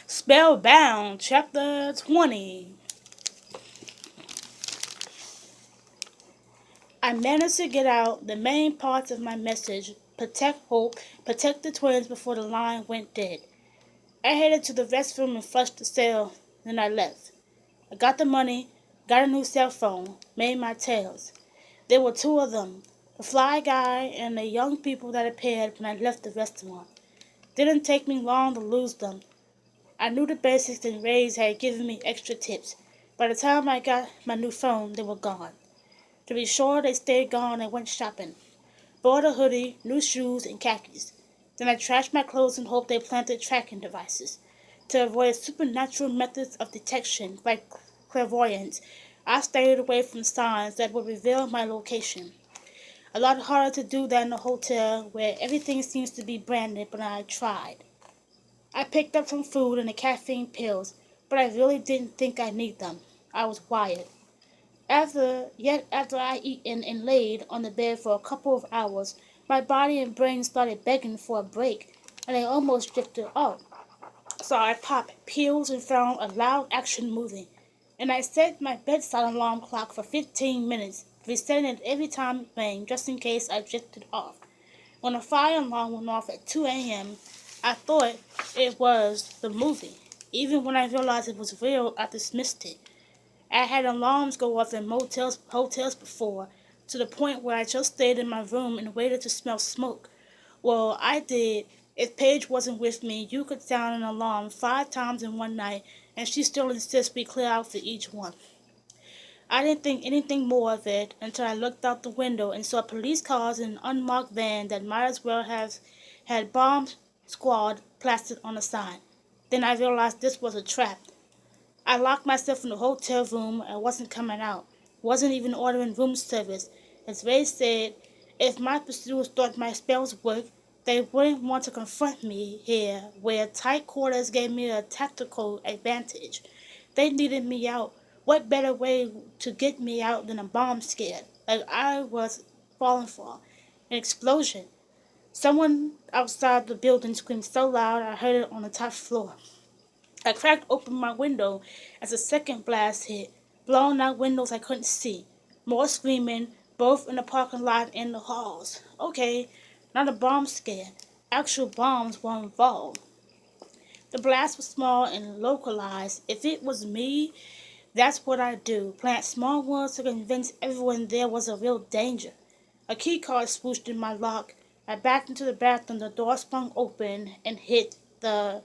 Spellbound, Chapter 20. I managed to get out the main parts of my message: protect Hope, protect the twins before the line went dead. I headed to the restroom and flushed the cell, then I left. I got the money, got a new cell phone, made my tails. There were two of them, the fly guy and the young people that appeared when I left the restaurant. Didn't take me long to lose them. I knew the basics and Ray's had given me extra tips. By the time I got my new phone, they were gone. To be sure, they stayed gone and went shopping. Bought a hoodie, new shoes, and khakis. Then I trashed my clothes and hoped they planted tracking devices. To avoid supernatural methods of detection like clairvoyance, I stayed away from signs that would reveal my location. A lot harder to do that in a hotel where everything seems to be branded, but I tried. I picked up some food and the caffeine pills, but I really didn't think I need them. I was wired. After I eaten and laid on the bed for a couple of hours, my body and brain started begging for a break, and I almost drifted off. So I popped pills and found a loud action movie, and I set my bedside alarm clock for 15 minutes, resetting it every time it rang, just in case I drifted off. When the fire alarm went off at 2 a.m., I thought it was the movie. Even when I realized it was real, I dismissed it. I had alarms go off in hotels before, to the point where I just stayed in my room and waited to smell smoke. Well, I did. If Paige wasn't with me, you could sound an alarm 5 times in one night, and she still insists we clear out for each one. I didn't think anything more of it until I looked out the window and saw police cars in an unmarked van that might as well have had "Bomb Squad" plastered on the sign. Then I realized this was a trap. I locked myself in the hotel room and wasn't coming out. Wasn't even ordering room service. As Ray said, if my pursuers thought my spells worked, they wouldn't want to confront me here, where tight quarters gave me a tactical advantage. They needed me out. What better way to get me out than a bomb scare, like I was falling for? An explosion. Someone outside the building screamed so loud I heard it on the top floor. I cracked open my window as a second blast hit, blowing out windows I couldn't see. More screaming, both in the parking lot and the halls. Okay, not a bomb scare. Actual bombs were involved. The blast was small and localized. If it was me, that's what I'd do. Plant small ones to convince everyone there was a real danger. A key card swooshed in my lock. I backed into the bathroom, the door swung open and hit the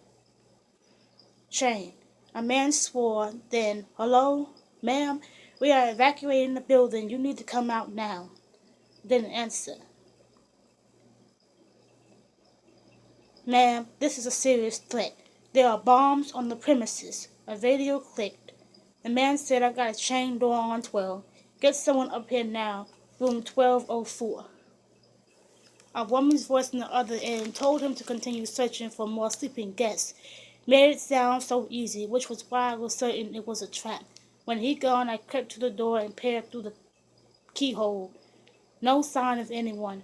chain. A man swore, then, "Hello, ma'am? We are evacuating the building. You need to come out now." Didn't answer. "Ma'am, this is a serious threat. There are bombs on the premises." A radio clicked. The man said, "I got a chain door on 12. Get someone up here now. Room 1204." A woman's voice on the other end told him to continue searching for more sleeping guests. Made it sound so easy, which was why I was certain it was a trap. When he gone, I crept to the door and peered through the keyhole. No sign of anyone.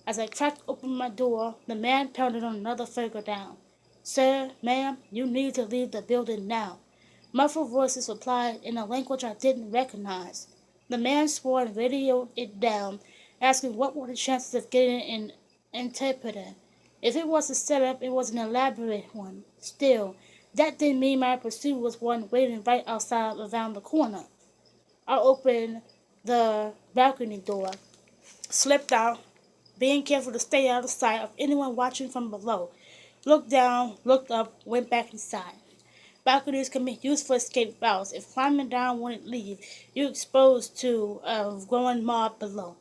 As I cracked open my door, the man pounded on another further down. "Sir, ma'am, you need to leave the building now." Muffled voices replied in a language I didn't recognize. The man swore and radioed it down, asking what were the chances of getting an interpreter. If it was a setup, it was an elaborate one. Still, that didn't mean my pursuit was one waiting right outside around the corner. I opened the balcony door, slipped out, being careful to stay out of sight of anyone watching from below. Looked down, looked up, went back inside. Balconies can be used for escape routes. If climbing down wouldn't lead, you're exposed to a growing mob below.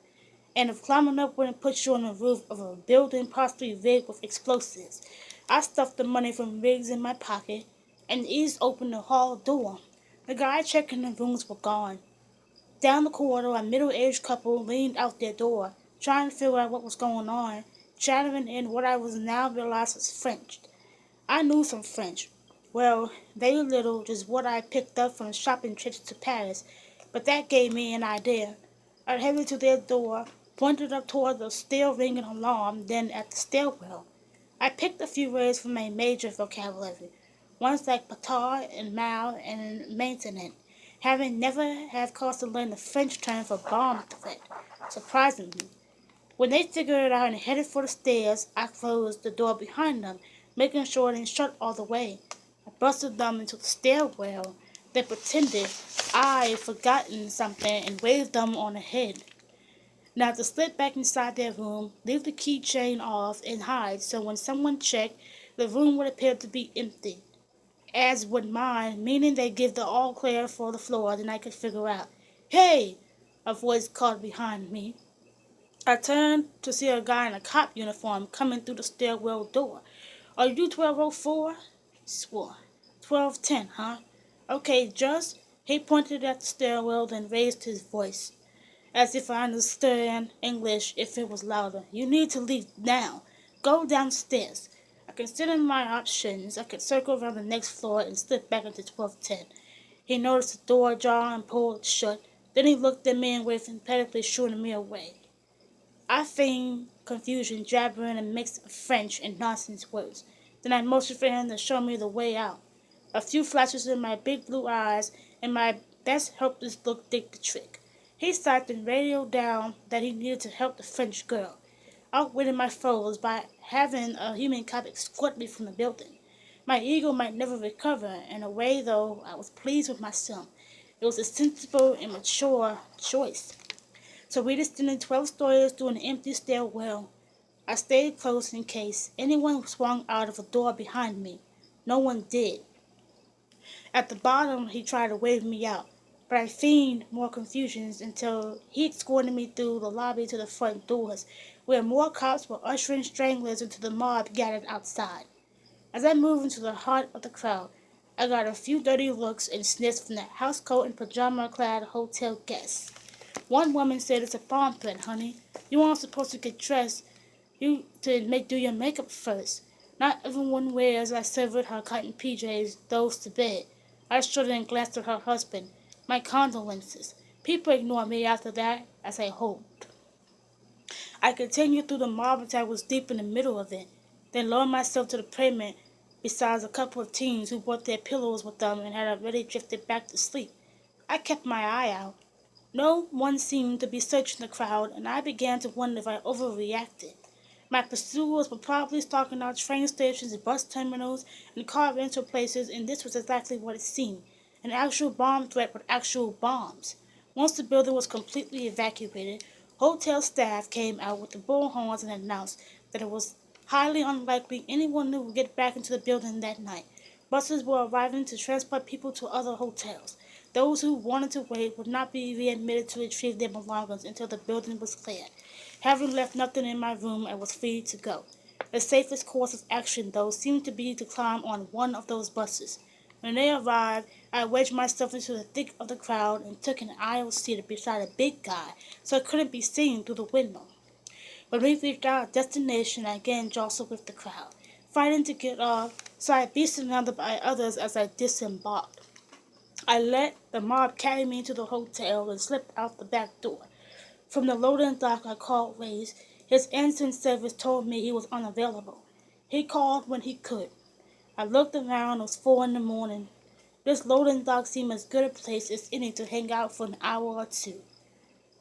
And if climbing up wouldn't put you on the roof of a building possibly rigged with explosives. I stuffed the money from rigs in my pocket and eased open the hall door. The guy checking the rooms were gone. Down the corridor, a middle-aged couple leaned out their door, trying to figure out what was going on, chattering in what I was now realized was French. I knew some French. Well, very little, just what I picked up from shopping trips to Paris, but that gave me an idea. I headed to their door, pointed up toward the still ringing alarm, then at the stairwell. I picked a few words from my major vocabulary. ones like Patard and Mal and Maintenance, having never have cause to learn the French term for bomb threat, surprisingly. When they figured it out and headed for the stairs, I closed the door behind them, making sure it didn't shut all the way. I busted them into the stairwell, then pretended I had forgotten something and waved them on ahead. Now to slip back inside their room, leave the keychain off, and hide so when someone checked, the room would appear to be empty, as would mine, meaning they give the all clear for the floor, then I could figure out. Hey! A voice called behind me. I turned to see a guy in a cop uniform coming through the stairwell door. Are you 1204? Swore. 1210, huh? Okay, just. He pointed at the stairwell, then raised his voice, as if I understood English if it was louder. You need to leave now. Go downstairs. I considered my options. I could circle around the next floor and slip back into 1210. He noticed the door ajar and pulled it shut. Then he looked at me and waved emphatically, shooing me away. I feigned confusion, jabbering a mix of French and nonsense words. Then I motioned for him to show me the way out. A few flashes in my big blue eyes, and my best helpless look did the trick. He sighed and radioed down that he needed to help the French girl. Outwitted my foes by having a human cop escort me from the building. My ego might never recover. In a way, though, I was pleased with myself. It was a sensible and mature choice. So we descended 12 stories through an empty stairwell. I stayed close in case anyone swung out of a door behind me. No one did. At the bottom, he tried to wave me out, but I feigned more confusion until he escorted me through the lobby to the front doors, where more cops were ushering stranglers into the mob gathered outside. As I moved into the heart of the crowd, I got a few dirty looks and sniffs from the housecoat and pajama-clad hotel guests. One woman said, "It's a bomb threat, honey. You aren't supposed to get dressed. You to do your makeup first. Not everyone wears." I severed her cotton PJs, those to bed. I shuddered and glanced at her husband. My condolences. People ignored me after that, as I hoped. I continued through the mob until I was deep in the middle of it, then lowered myself to the pavement beside a couple of teens who brought their pillows with them and had already drifted back to sleep. I kept my eye out. No one seemed to be searching the crowd, and I began to wonder if I overreacted. My pursuers were probably stalking out train stations, bus terminals, and car rental places, and this was exactly what it seemed. An actual bomb threat with actual bombs. Once the building was completely evacuated, hotel staff came out with the bullhorns and announced that it was highly unlikely anyone would get back into the building that night. Buses were arriving to transport people to other hotels. Those who wanted to wait would not be readmitted to retrieve their belongings until the building was cleared. Having left nothing in my room, I was free to go. The safest course of action, though, seemed to be to climb on one of those buses. When they arrived, I wedged myself into the thick of the crowd and took an aisle seat beside a big guy so I couldn't be seen through the window. When we reached our destination, I again jostled with the crowd, fighting to get off, so I'd be surrounded by others as I disembarked. I let the mob carry me into the hotel and slipped out the back door. From the loading dock, I called Ray's. His answering service told me he was unavailable. He called when he could. I looked around. It was 4 in the morning. This loading dock seemed as good a place as any to hang out for an hour or two.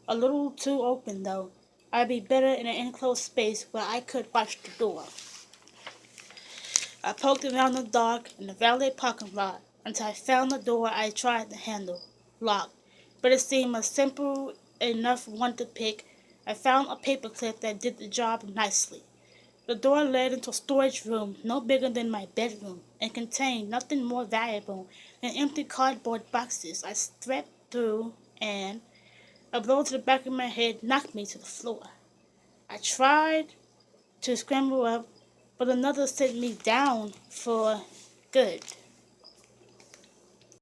A little too open, though. I'd be better in an enclosed space where I could watch the door. I poked around the dock and the valet parking lot until I found the door I tried to handle, locked, but it seemed a simple enough one to pick. I found a paperclip that did the job nicely. The door led into a storage room no bigger than my bedroom and contained nothing more valuable than empty cardboard boxes. I stepped through and a blow to the back of my head knocked me to the floor. I tried to scramble up, but another sent me down for good.